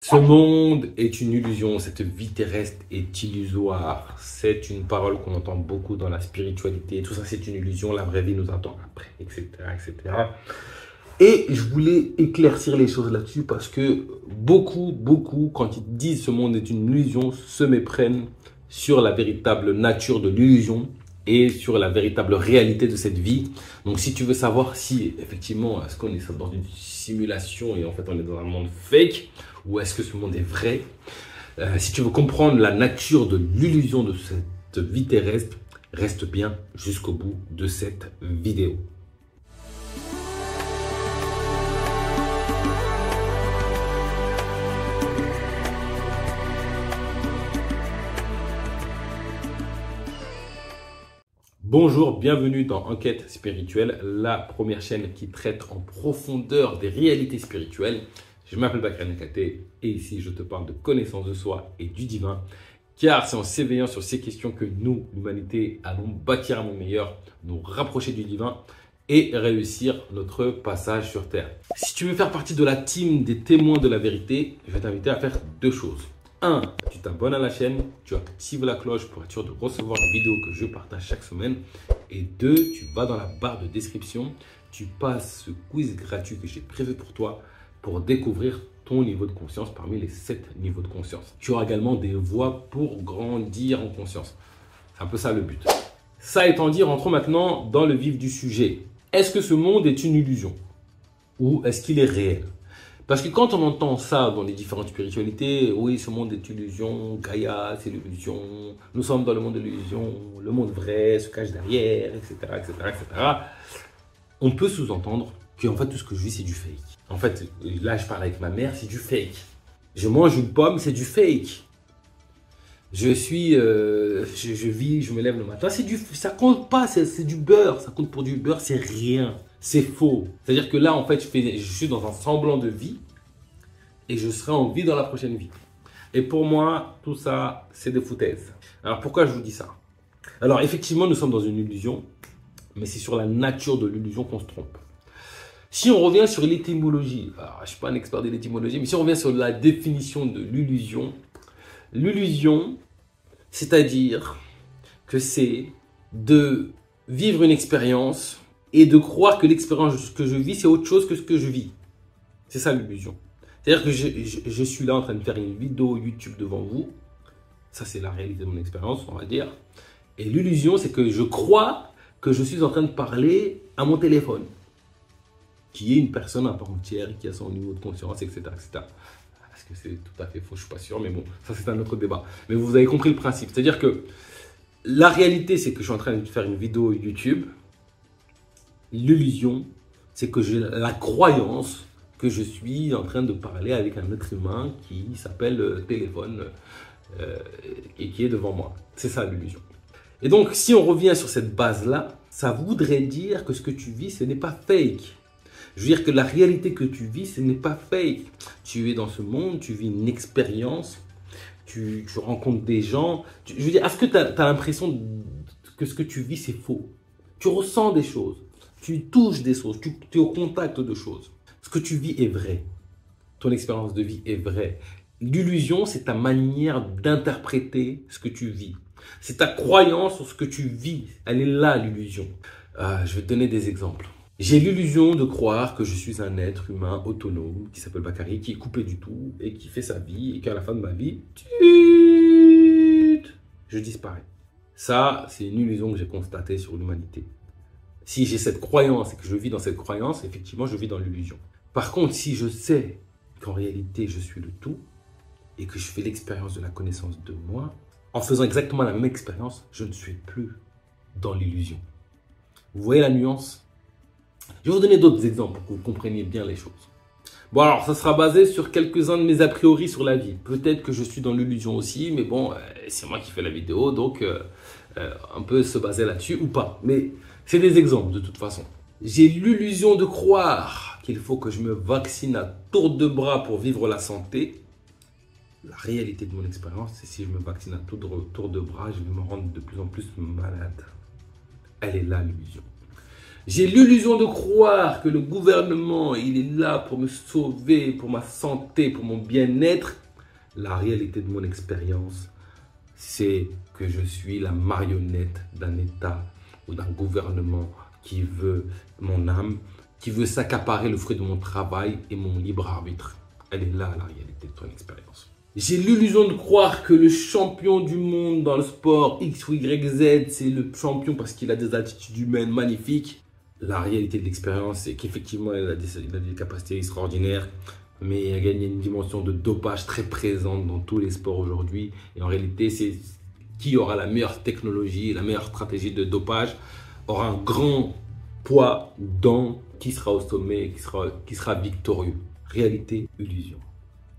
Ce monde est une illusion, cette vie terrestre est illusoire. C'est une parole qu'on entend beaucoup dans la spiritualité. Tout ça, c'est une illusion. La vraie vie nous attend après, etc., etc. Et je voulais éclaircir les choses là-dessus parce que beaucoup, quand ils disent ce monde est une illusion, se méprennent sur la véritable nature de l'illusion et sur la véritable réalité de cette vie. Donc, si tu veux savoir si, effectivement, est-ce qu'on est dans une simulation et en fait, on est dans un monde fake ou est-ce que ce monde est vrai, si tu veux comprendre la nature de l'illusion de cette vie terrestre, reste bien jusqu'au bout de cette vidéo. Bonjour, bienvenue dans Enquête Spirituelle, la première chaîne qui traite en profondeur des réalités spirituelles. Je m'appelle Bakary Nakaté et ici je te parle de connaissance de soi et du divin, car c'est en s'éveillant sur ces questions que nous, l'humanité, allons bâtir un monde meilleur, nous rapprocher du divin et réussir notre passage sur Terre. Si tu veux faire partie de la team des témoins de la vérité, je vais t'inviter à faire deux choses. 1. Tu t'abonnes à la chaîne, tu actives la cloche pour être sûr de recevoir les vidéos que je partage chaque semaine. Et 2. Tu vas dans la barre de description, tu passes ce quiz gratuit que j'ai prévu pour toi pour découvrir ton niveau de conscience parmi les 7 niveaux de conscience. Tu auras également des voies pour grandir en conscience. C'est un peu ça le but. Ça étant dit, rentrons maintenant dans le vif du sujet. Est-ce que ce monde est une illusion ou est-ce qu'il est réel ? Parce que quand on entend ça dans les différentes spiritualités, oui, ce monde est illusion, Gaïa, c'est l'illusion, nous sommes dans le monde de l'illusion, le monde vrai se cache derrière, etc., etc., etc. On peut sous-entendre que en fait, tout ce que je vis, c'est du fake. En fait, là, je parle avec ma mère, c'est du fake. Je mange une pomme, c'est du fake. Je vis, je me lève le matin, ça compte pas, c'est du beurre, ça compte pour du beurre, c'est rien. C'est faux. C'est-à-dire que là, en fait, je suis dans un semblant de vie et je serai en vie dans la prochaine vie. Et pour moi, tout ça, c'est des foutaises. Alors, pourquoi je vous dis ça? Alors, effectivement, nous sommes dans une illusion, mais c'est sur la nature de l'illusion qu'on se trompe. Si on revient sur l'étymologie, alors, je ne suis pas un expert de l'étymologie, mais si on revient sur la définition de l'illusion, c'est-à-dire que c'est de vivre une expérience et de croire que l'expérience que je vis, c'est autre chose que ce que je vis. C'est ça l'illusion. C'est-à-dire que je suis là en train de faire une vidéo YouTube devant vous. Ça, c'est la réalité de mon expérience, on va dire. Et l'illusion, c'est que je crois que je suis en train de parler à mon téléphone, qui est une personne à part entière, qui a son niveau de conscience, etc., etc. Est-ce que c'est tout à fait faux? Je ne suis pas sûr, mais bon, ça, c'est un autre débat. Mais vous avez compris le principe. C'est-à-dire que la réalité, c'est que je suis en train de faire une vidéo YouTube. L'illusion, c'est que j'ai la croyance que je suis en train de parler avec un être humain qui s'appelle téléphone et qui est devant moi. C'est ça l'illusion. Et donc, si on revient sur cette base-là, ça voudrait dire que ce que tu vis, ce n'est pas fake. Je veux dire que la réalité que tu vis, ce n'est pas fake. Tu es dans ce monde, tu vis une expérience, tu rencontres des gens. Je veux dire, est-ce que tu as l'impression que ce que tu vis, c'est faux? Tu ressens des choses. Tu touches des choses, tu es au contact de choses. Ce que tu vis est vrai. Ton expérience de vie est vraie. L'illusion, c'est ta manière d'interpréter ce que tu vis. C'est ta croyance sur ce que tu vis. Elle est là, l'illusion. Je vais te donner des exemples. J'ai l'illusion de croire que je suis un être humain autonome qui s'appelle Bakary, qui est coupé du tout et qui fait sa vie et qu'à la fin de ma vie, je disparais. Ça, c'est une illusion que j'ai constatée sur l'humanité. Si j'ai cette croyance et que je vis dans cette croyance, effectivement, je vis dans l'illusion. Par contre, si je sais qu'en réalité, je suis le tout et que je fais l'expérience de la connaissance de moi, en faisant exactement la même expérience, je ne suis plus dans l'illusion. Vous voyez la nuance? Je vais vous donner d'autres exemples pour que vous compreniez bien les choses. Bon, alors, ça sera basé sur quelques-uns de mes a priori sur la vie. Peut-être que je suis dans l'illusion aussi, mais bon, c'est moi qui fais la vidéo, donc on peut se baser là-dessus ou pas. Mais c'est des exemples de toute façon. J'ai l'illusion de croire qu'il faut que je me vaccine à tour de bras pour vivre la santé. La réalité de mon expérience, c'est si je me vaccine à tour de bras, je vais me rendre de plus en plus malade. Elle est là l'illusion. J'ai l'illusion de croire que le gouvernement, il est là pour me sauver, pour ma santé, pour mon bien-être. La réalité de mon expérience, c'est que je suis la marionnette d'un État ou d'un gouvernement qui veut mon âme, qui veut s'accaparer le fruit de mon travail et mon libre arbitre. Elle est là, la réalité de ton expérience. J'ai l'illusion de croire que le champion du monde dans le sport X ou Y, Z, c'est le champion parce qu'il a des attitudes humaines magnifiques. La réalité de l'expérience, c'est qu'effectivement, il a des capacités extraordinaires, mais il a gagné une dimension de dopage très présente dans tous les sports aujourd'hui. Et en réalité, c'est qui aura la meilleure technologie, la meilleure stratégie de dopage, aura un grand poids dans qui sera au sommet, qui sera victorieux. Réalité, illusion.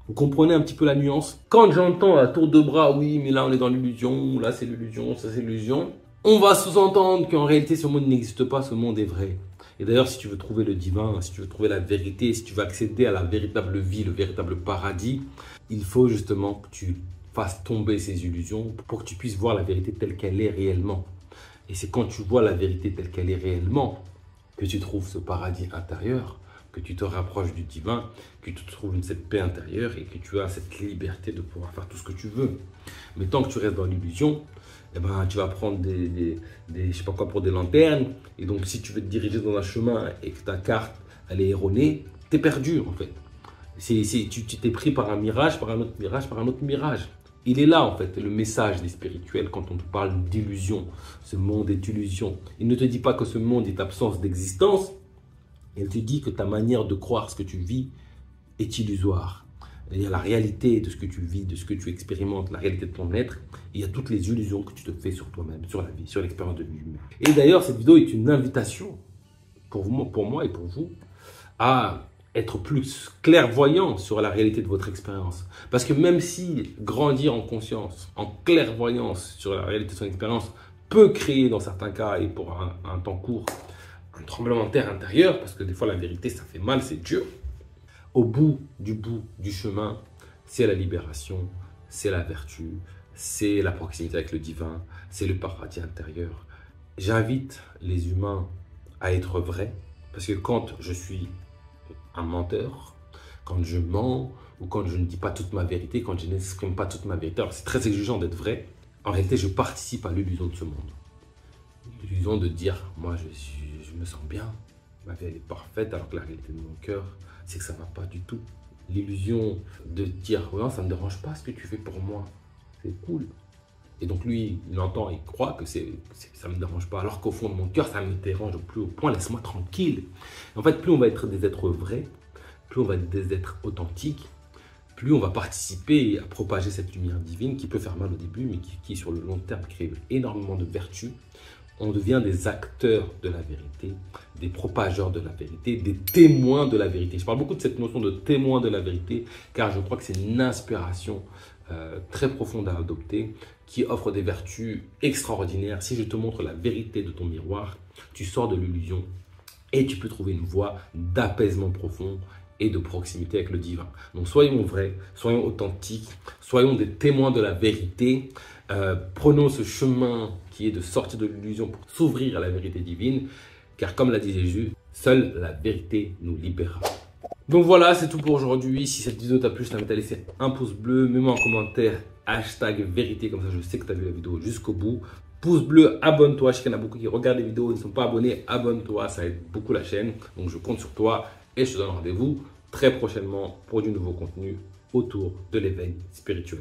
Vous comprenez un petit peu la nuance? Quand j'entends à tour de bras, oui, mais là on est dans l'illusion, là c'est l'illusion, ça c'est l'illusion, on va sous-entendre qu'en réalité ce monde n'existe pas, ce monde est vrai. Et d'ailleurs, si tu veux trouver le divin, si tu veux trouver la vérité, si tu veux accéder à la véritable vie, le véritable paradis, il faut justement que tu fasses tomber ces illusions pour que tu puisses voir la vérité telle qu'elle est réellement. Et c'est quand tu vois la vérité telle qu'elle est réellement que tu trouves ce paradis intérieur, que tu te rapproches du divin, que tu trouves cette paix intérieure et que tu as cette liberté de pouvoir faire tout ce que tu veux. Mais tant que tu restes dans l'illusion, eh ben, tu vas prendre je sais pas quoi pour des lanternes. Et donc, si tu veux te diriger dans un chemin et que ta carte, elle est erronée, tu es perdu en fait. Tu t'es pris par un mirage, par un autre mirage, par un autre mirage. Il est là en fait, le message des spirituels quand on te parle d'illusion. Ce monde est illusion. Il ne te dit pas que ce monde est absence d'existence. Il te dit que ta manière de croire ce que tu vis est illusoire. Il y a la réalité de ce que tu vis, de ce que tu expérimentes, la réalité de ton être. Et il y a toutes les illusions que tu te fais sur toi-même, sur la vie, sur l'expérience de vie humaine. Et d'ailleurs, cette vidéo est une invitation pour moi et pour vous à être plus clairvoyant sur la réalité de votre expérience. Parce que même si grandir en conscience, en clairvoyance sur la réalité de son expérience peut créer dans certains cas et pour un temps court, un tremblement de terre intérieur, parce que des fois la vérité ça fait mal, c'est dur. Au bout du chemin, c'est la libération, c'est la vertu, c'est la proximité avec le divin, c'est le paradis intérieur. J'invite les humains à être vrais, parce que quand je suis un menteur, quand je mens, ou quand je ne dis pas toute ma vérité, quand je n'exprime pas toute ma vérité, alors c'est très exigeant d'être vrai, en réalité je participe à l'illusion de ce monde. L'illusion de dire, moi je me sens bien, ma vie elle est parfaite, alors que la réalité de mon cœur, c'est que ça ne va pas du tout. L'illusion de dire, ouais, ça ne me dérange pas ce que tu fais pour moi, c'est cool. Et donc lui, il entend, il croit que ça ne me dérange pas, alors qu'au fond de mon cœur, ça me dérange au plus haut point, laisse-moi tranquille. En fait, plus on va être des êtres vrais, plus on va être des êtres authentiques, plus on va participer à propager cette lumière divine qui peut faire mal au début, mais qui sur le long terme crée énormément de vertus. On devient des acteurs de la vérité, des propageurs de la vérité, des témoins de la vérité. Je parle beaucoup de cette notion de témoin de la vérité, car je crois que c'est une inspiration très profonde à adopter, qui offre des vertus extraordinaires. Si je te montre la vérité de ton miroir, tu sors de l'illusion et tu peux trouver une voie d'apaisement profond et de proximité avec le divin. Donc soyons vrais, soyons authentiques, soyons des témoins de la vérité. Prenons ce chemin qui est de sortir de l'illusion pour s'ouvrir à la vérité divine, car comme l'a dit Jésus, seule la vérité nous libérera. Donc voilà, c'est tout pour aujourd'hui. Si cette vidéo t'a plu, je t'invite à laisser un pouce bleu, mets-moi en commentaire #vérité, comme ça je sais que tu as vu la vidéo jusqu'au bout. Pouce bleu, abonne-toi. Je sais qu'il y en a beaucoup qui regardent les vidéos et ne sont pas abonnés. Abonne-toi, ça aide beaucoup la chaîne. Donc je compte sur toi et je te donne rendez-vous très prochainement pour du nouveau contenu autour de l'éveil spirituel.